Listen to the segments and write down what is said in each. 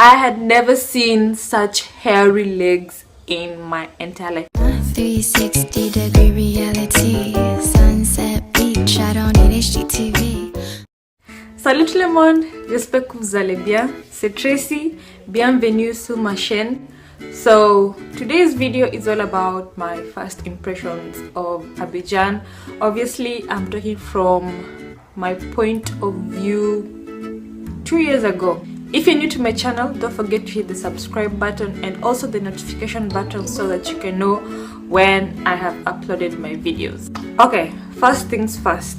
I had never seen such hairy legs in my entire life. 360-degree reality, sunset beach, I don't need HGTV. Salut tout le monde, j'espère que vous allez bien. C'est Tracy, bienvenue sur ma chaîne. So today's video is all about my first impressions of Abidjan. Obviously I'm talking from my point of view 2 years ago. If you're new to my channel, don't forget to hit the subscribe button and also the notification button so that you can know when I have uploaded my videos. Okay, first things first,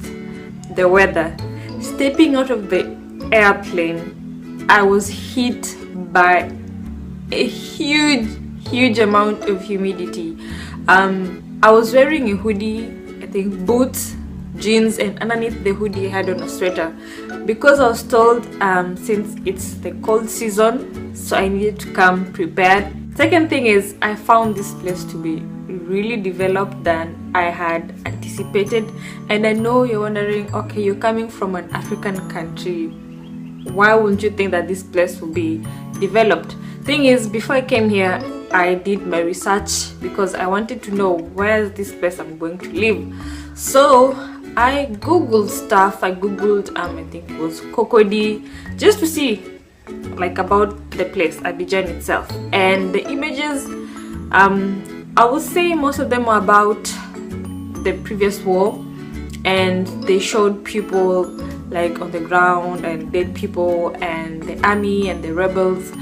the weather. Stepping out of the airplane, I was hit by a huge amount of humidity. I was wearing a hoodie, I think boots, jeans, and underneath the hoodie I had on a sweater because I was told since it's the cold season, so I needed to come prepared. Second thing is, I found this place to be really developed than I had anticipated. And I know you're wondering, okay, you're coming from an African country, why wouldn't you think that this place will be developed? Thing is, before I came here, I did my research because I wanted to know where's this place I'm going to live. So I googled stuff. I googled I think it was Cocody, just to see like about the place Abidjan itself. And the images, I would say most of them were about the previous war, and they showed people like on the ground and dead people and the army and the rebels.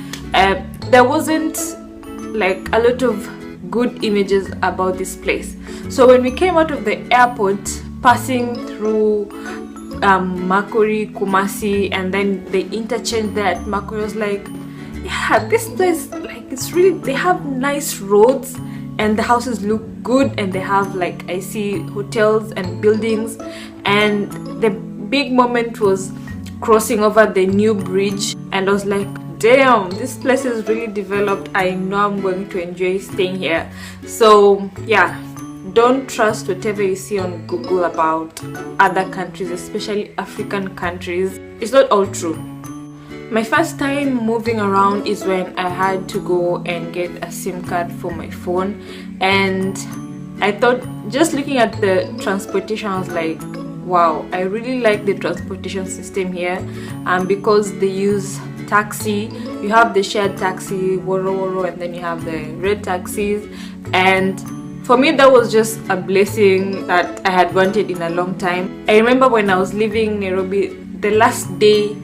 There wasn't like a lot of good images about this place. So when we came out of the airport, passing through Makori, Kumasi, and then the interchange there at Makori, was like, yeah, this place, like, it's really, they have nice roads and the houses look good, and they have like, I see hotels and buildings. And the big moment was crossing over the new bridge, and I was like, damn, this place is really developed. I know I'm going to enjoy staying here. So yeah, don't trust whatever you see on Google about other countries, especially African countries. It's not all true. My first time moving around is when I had to go and get a SIM card for my phone, and I thought, just looking at the transportation, I was like, wow, I really like the transportation system here, because they use taxi. You have the shared taxi, Woro, and then you have the red taxis. And for me, that was just a blessing that I had wanted in a long time. I remember when I was leaving Nairobi, the last day,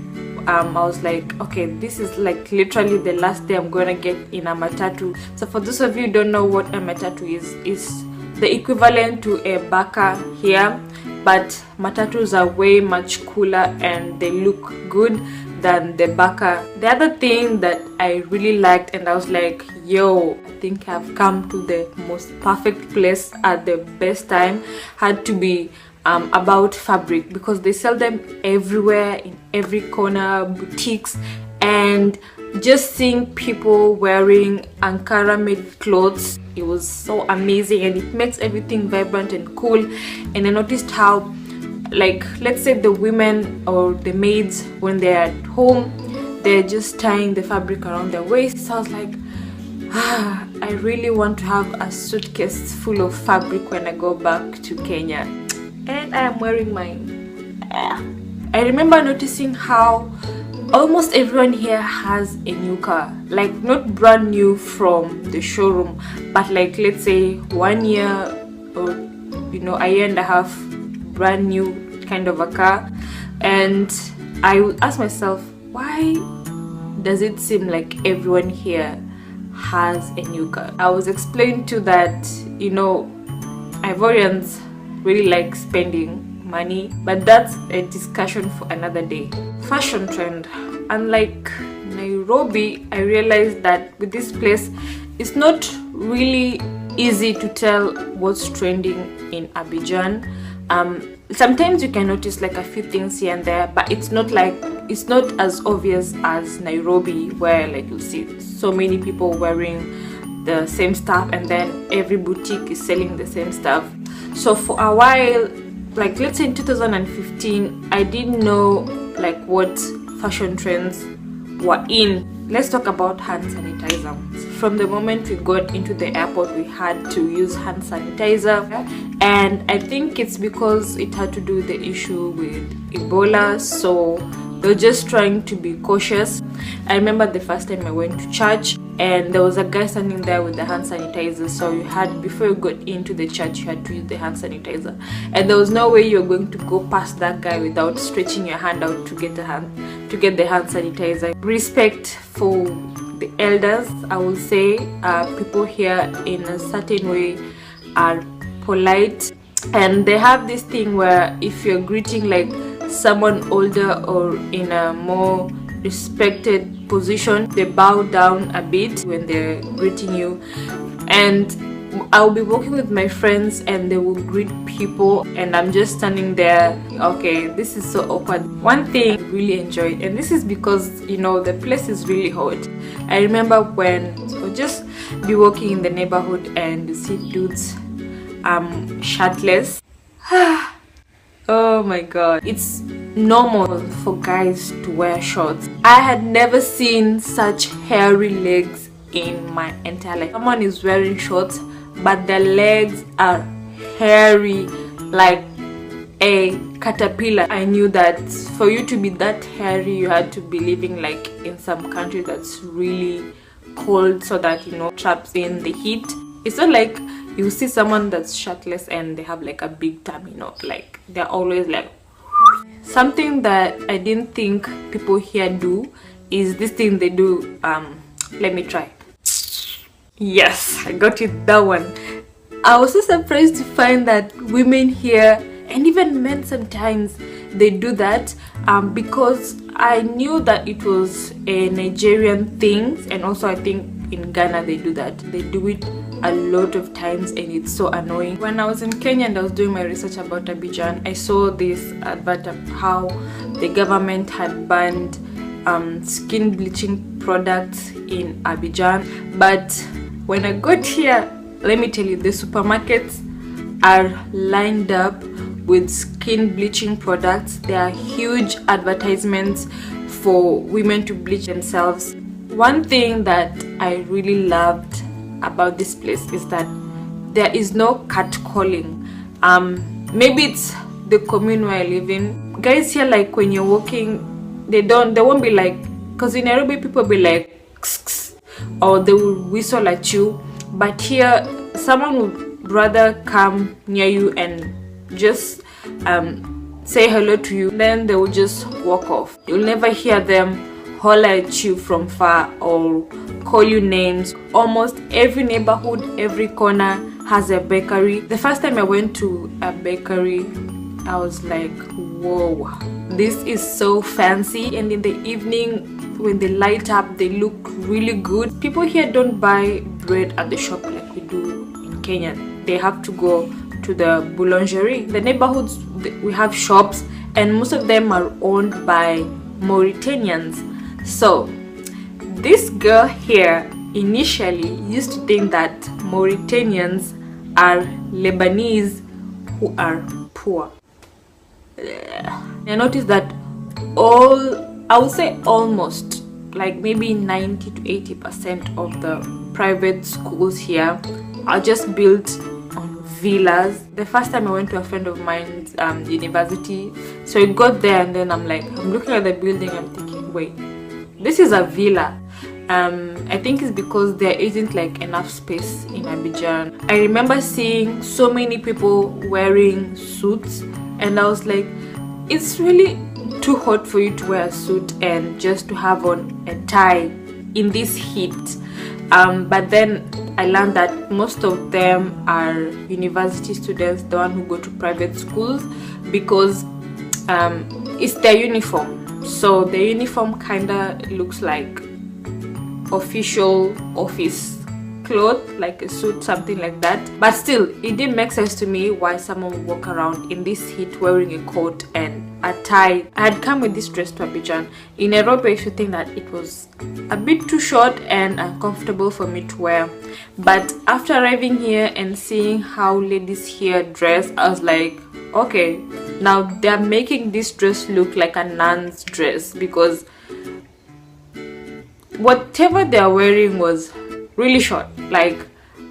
I was like, okay, this is like literally the last day I'm gonna get in a matatu. So for those of you who don't know what a matatu is the equivalent to a baka here, but matatus are way much cooler and they look good than the baka. The other thing that I really liked, and I was like, yo, I think I've come to the most perfect place at the best time, had to be about fabric, because they sell them everywhere, in every corner, boutiques. And just seeing people wearing Ankara made clothes, it was so amazing, and it makes everything vibrant and cool. And I noticed how, like, let's say the women or the maids, when they're at home, they're just tying the fabric around their waist. So I was like, I really want to have a suitcase full of fabric when I go back to Kenya. And I am wearing mine. I remember noticing how almost everyone here has a new car, like not brand new from the showroom, but like, let's say 1 year or a year and a half brand new kind of a car. And I would ask myself, why does it seem like everyone here has a new car? I was explained to that, Ivorians really like spending money, but that's a discussion for another day. Fashion trend. Unlike Nairobi, I realized that with this place, it's not really easy to tell what's trending in Abidjan. Sometimes you can notice like a few things here and there, but it's not as obvious as Nairobi, where like you'll see so many people wearing the same stuff, and then every boutique is selling the same stuff. So for a while, like let's say in 2015, I didn't know like what fashion trends were in. let's talk about hand sanitizer. From the moment we got into the airport, we had to use hand sanitizer, and I think it's because it had to do with the issue with Ebola, so they're just trying to be cautious. I remember the first time I went to church and there was a guy standing there with the hand sanitizer, so you had, before you got into the church, you had to use the hand sanitizer, and there was no way you're going to go past that guy without stretching your hand out to get the hand sanitizer. Respect for the elders, I will say. People here in a certain way are polite, and they have this thing where if you're greeting like someone older or in a more respected position, they bow down a bit when they're greeting you. And I'll be walking with my friends and they will greet people and I'm just standing there. Okay, this is so awkward. One thing I really enjoyed, and this is because, you know, the place is really hot. I remember when I'll just be walking in the neighborhood and you see dudes shirtless. Oh my god, it's normal for guys to wear shorts. I had never seen such hairy legs in my entire life. Someone is wearing shorts but their legs are hairy like a caterpillar. I knew that for you to be that hairy, you had to be living like in some country that's really cold, so that, you know, traps in the heat. It's not like you see someone that's shirtless and they have like a big tummy, you know, like they're always like. Something that I didn't think people here do is this thing they do. Let me try. Yes, I got it, that one. I was so surprised to find that women here, and even men sometimes, they do that, because I knew that it was a Nigerian thing, and also I think in Ghana they do that. They do it a lot of times and it's so annoying. When I was in Kenya and I was doing my research about Abidjan, I saw this advert of how the government had banned skin bleaching products in Abidjan. But when I got here, let me tell you, the supermarkets are lined up with skin bleaching products. There are huge advertisements for women to bleach themselves. One thing that I really loved about this place is that there is no catcalling. Maybe it's the commune where I live in. Guys here, like when you're walking, they won't be like, because in Nairobi people be like kss, or they will whistle at you, but here someone would rather come near you and just say hello to you, then they will just walk off. You'll never hear them holler at you from far or call you names. Almost every neighborhood, every corner has a bakery. The first time I went to a bakery, I was like, whoa, this is so fancy. And in the evening when they light up, they look really good. People here don't buy bread at the shop like we do in Kenya. They have to go to the boulangerie. The neighborhoods, we have shops and most of them are owned by Mauritanians. So this girl here initially used to think that Mauritanians are Lebanese who are poor. I noticed that I would say almost, like maybe 90 to 80% of the private schools here are just built on villas. The first time I went to a friend of mine's university, so I got there and then I'm looking at the building, I'm thinking, wait, this is a villa. I think it's because there isn't like enough space in Abidjan. I remember seeing so many people wearing suits and I was like, it's really too hot for you to wear a suit and just to have on a tie in this heat. But then I learned that most of them are university students, the one who go to private schools, because it's their uniform. So the uniform kinda looks like official office clothes, like a suit, something like that. But still, it didn't make sense to me why someone would walk around in this heat wearing a coat and a tie. I had come with this dress to Abidjan. In Nairobi, I used to think that it was a bit too short and uncomfortable for me to wear. But after arriving here and seeing how ladies here dress, I was like, okay, now they're making this dress look like a nun's dress, because whatever they are wearing was really short. Like,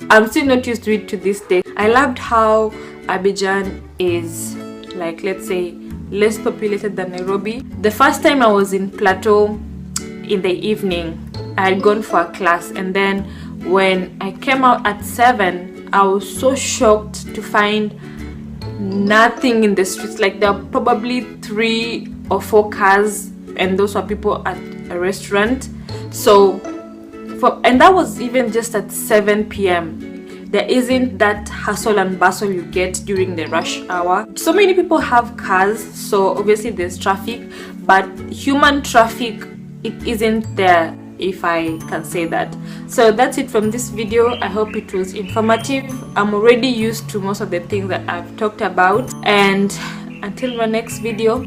I'm still not used to it to this day. I loved how Abidjan is, like, let's say, less populated than Nairobi. The first time I was in Plateau in the evening, I had gone for a class, and then when I came out at 7, I was so shocked to find nothing in the streets. Like, there are probably 3 or 4 cars, and those were people at a restaurant. So and that was even just at 7 p.m. There isn't that hustle and bustle you get during the rush hour. So many people have cars, so obviously there's traffic, but human traffic, it isn't there, if I can say that. So that's it from this video. I hope it was informative. I'm already used to most of the things that I've talked about, and until my next video,